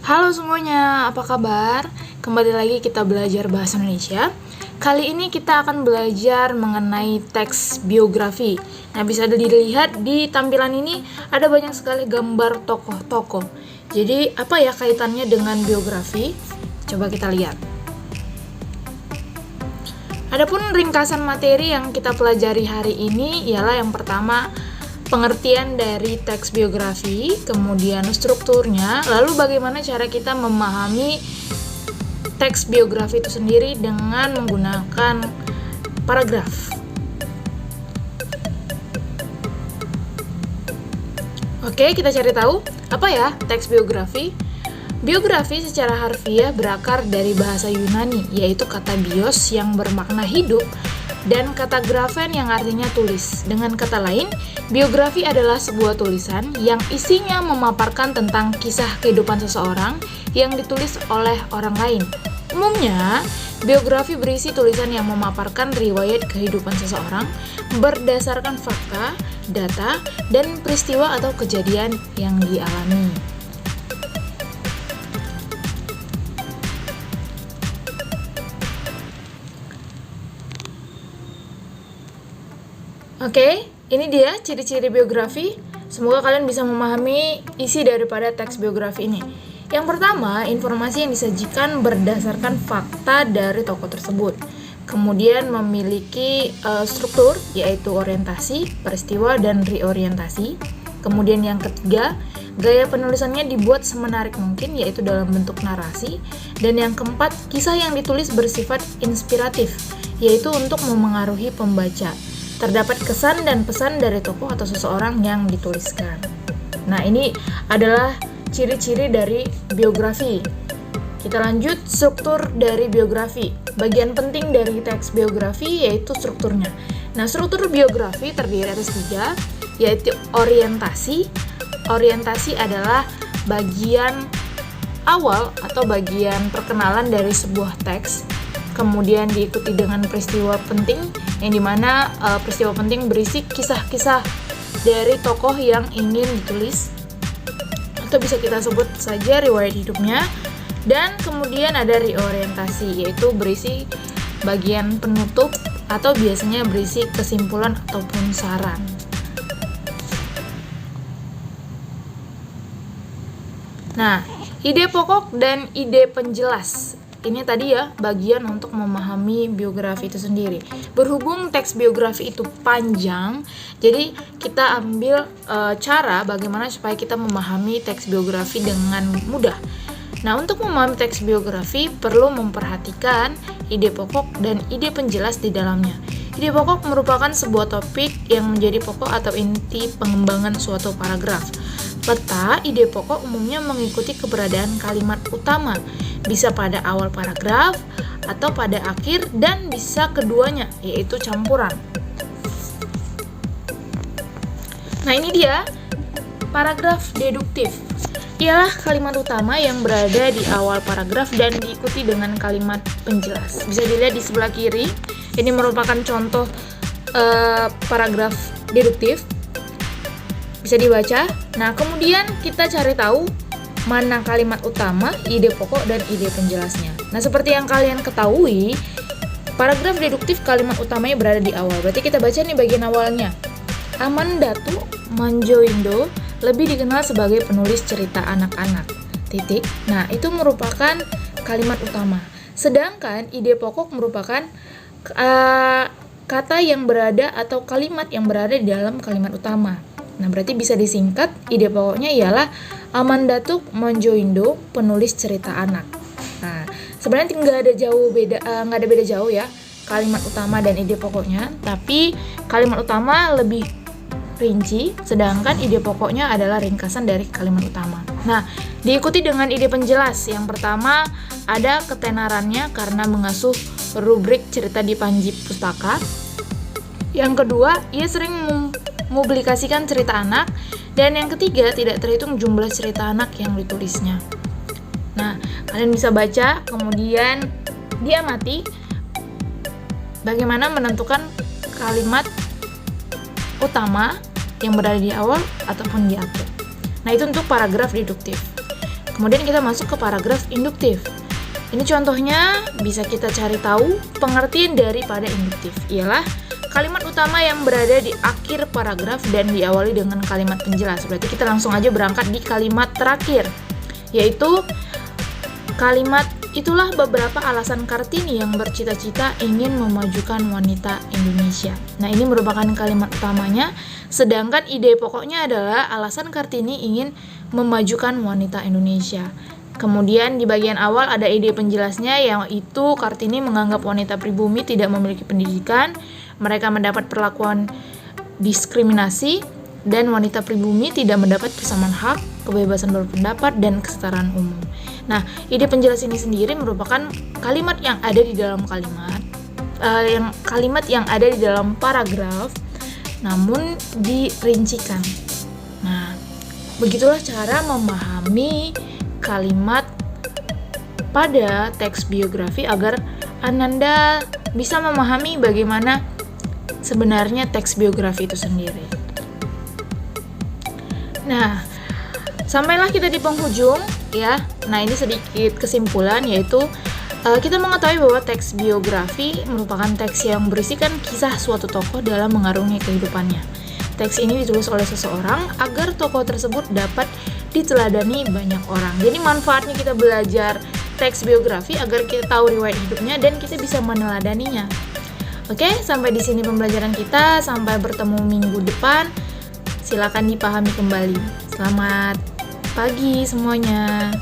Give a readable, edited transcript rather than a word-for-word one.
Halo semuanya, apa kabar? Kembali lagi kita belajar bahasa Indonesia. Kali ini kita akan belajar mengenai teks biografi. Nah, bisa dilihat di tampilan ini ada banyak sekali gambar tokoh-tokoh. Jadi, apa ya kaitannya dengan biografi? Coba kita lihat. Adapun ringkasan materi yang kita pelajari hari ini ialah yang pertama, pengertian dari teks biografi, kemudian strukturnya, lalu bagaimana cara kita memahami teks biografi itu sendiri dengan menggunakan paragraf. Oke, kita cari tahu apa ya teks biografi. Biografi secara harfiah berakar dari bahasa Yunani, yaitu kata bios yang bermakna hidup dan kata grafen yang artinya tulis. Dengan kata lain, biografi adalah sebuah tulisan yang isinya memaparkan tentang kisah kehidupan seseorang yang ditulis oleh orang lain. Umumnya, biografi berisi tulisan yang memaparkan riwayat kehidupan seseorang berdasarkan fakta, data, dan peristiwa atau kejadian yang dialami. Oke, ini dia ciri-ciri biografi. Semoga kalian bisa memahami isi daripada teks biografi ini. Yang pertama, informasi yang disajikan berdasarkan fakta dari tokoh tersebut. Kemudian memiliki struktur, yaitu orientasi, peristiwa, dan reorientasi. Kemudian yang ketiga, gaya penulisannya dibuat semenarik mungkin, yaitu dalam bentuk narasi. Dan yang keempat, kisah yang ditulis bersifat inspiratif, yaitu untuk memengaruhi pembaca. Terdapat kesan dan pesan dari tokoh atau seseorang yang dituliskan. Nah, ini adalah ciri-ciri dari biografi. Kita lanjut, struktur dari biografi. Bagian penting dari teks biografi yaitu strukturnya. Nah, struktur biografi terdiri atas 3, yaitu orientasi. Orientasi adalah bagian awal atau bagian perkenalan dari sebuah teks. Kemudian diikuti dengan peristiwa penting, yang dimana peristiwa penting berisi kisah-kisah dari tokoh yang ingin ditulis, atau bisa kita sebut saja riwayat hidupnya. Dan kemudian ada reorientasi, yaitu berisi bagian penutup atau biasanya berisi kesimpulan ataupun saran. Nah, ide pokok dan ide penjelas. Ini tadi ya bagian untuk memahami biografi itu sendiri. Berhubung teks biografi itu panjang, jadi kita ambil cara bagaimana supaya kita memahami teks biografi dengan mudah. Nah, untuk memahami teks biografi perlu memperhatikan ide pokok dan ide penjelas di dalamnya. Ide pokok merupakan sebuah topik yang menjadi pokok atau inti pengembangan suatu paragraf. Peta ide pokok umumnya mengikuti keberadaan kalimat utama, bisa pada awal paragraf atau pada akhir, dan bisa keduanya, yaitu campuran. Nah, ini dia paragraf deduktif. Ialah kalimat utama yang berada di awal paragraf dan diikuti dengan kalimat penjelas. Bisa dilihat di sebelah kiri. Ini merupakan contoh paragraf deduktif. Bisa dibaca. Nah, kemudian kita cari tahu mana kalimat utama, ide pokok, dan ide penjelasnya. Nah, seperti yang kalian ketahui, paragraf deduktif kalimat utamanya berada di awal. Berarti kita baca nih bagian awalnya. Amandatu Manjoindo lebih dikenal sebagai penulis cerita anak-anak. Titik. Nah, itu merupakan kalimat utama. Sedangkan ide pokok merupakan kata yang berada atau kalimat yang berada di dalam kalimat utama. Nah, berarti bisa disingkat, ide pokoknya ialah Amandatu Manjoindo, penulis cerita anak. Nah, sebenarnya nggak ada beda jauh ya kalimat utama dan ide pokoknya, tapi kalimat utama lebih rinci, sedangkan ide pokoknya adalah ringkasan dari kalimat utama. Nah, diikuti dengan ide penjelas. Yang pertama ada ketenarannya karena mengasuh rubrik cerita di Panji Pustaka. Yang kedua, ia sering mempublikasikan cerita anak. Dan yang ketiga, tidak terhitung jumlah cerita anak yang ditulisnya. Nah, kalian bisa baca, kemudian diamati bagaimana menentukan kalimat utama yang berada di awal ataupun di akhir. Nah, itu untuk paragraf deduktif. Kemudian kita masuk ke paragraf induktif. Ini contohnya bisa kita cari tahu pengertian daripada induktif. Ialah kalimat utama yang berada di akhir paragraf dan diawali dengan kalimat penjelas. Berarti kita langsung aja berangkat di kalimat terakhir, yaitu kalimat itulah beberapa alasan Kartini yang bercita-cita ingin memajukan wanita Indonesia. Nah, ini merupakan kalimat utamanya, sedangkan ide pokoknya adalah alasan Kartini ingin memajukan wanita Indonesia. Kemudian di bagian awal ada ide penjelasnya, yaitu Kartini menganggap wanita pribumi tidak memiliki pendidikan, mereka mendapat perlakuan diskriminasi, dan wanita pribumi tidak mendapat persamaan hak, kebebasan berpendapat, dan kesetaraan umum. Nah, ide penjelas ini sendiri merupakan kalimat yang ada di dalam kalimat yang ada di dalam paragraf, namun dirincikan. Nah, begitulah cara memahami kalimat pada teks biografi agar Ananda bisa memahami bagaimana sebenarnya teks biografi itu sendiri. Nah, sampailah kita di penghujung ya. Nah, ini sedikit kesimpulan, yaitu kita mengetahui bahwa teks biografi merupakan teks yang berisikan kisah suatu tokoh dalam mengarungi kehidupannya. Teks ini ditulis oleh seseorang agar tokoh tersebut dapat diteladani banyak orang. Jadi manfaatnya kita belajar teks biografi agar kita tahu riwayat hidupnya dan kita bisa meneladaninya. Oke, sampai di sini pembelajaran kita. Sampai bertemu minggu depan. Silakan dipahami kembali. Selamat pagi semuanya.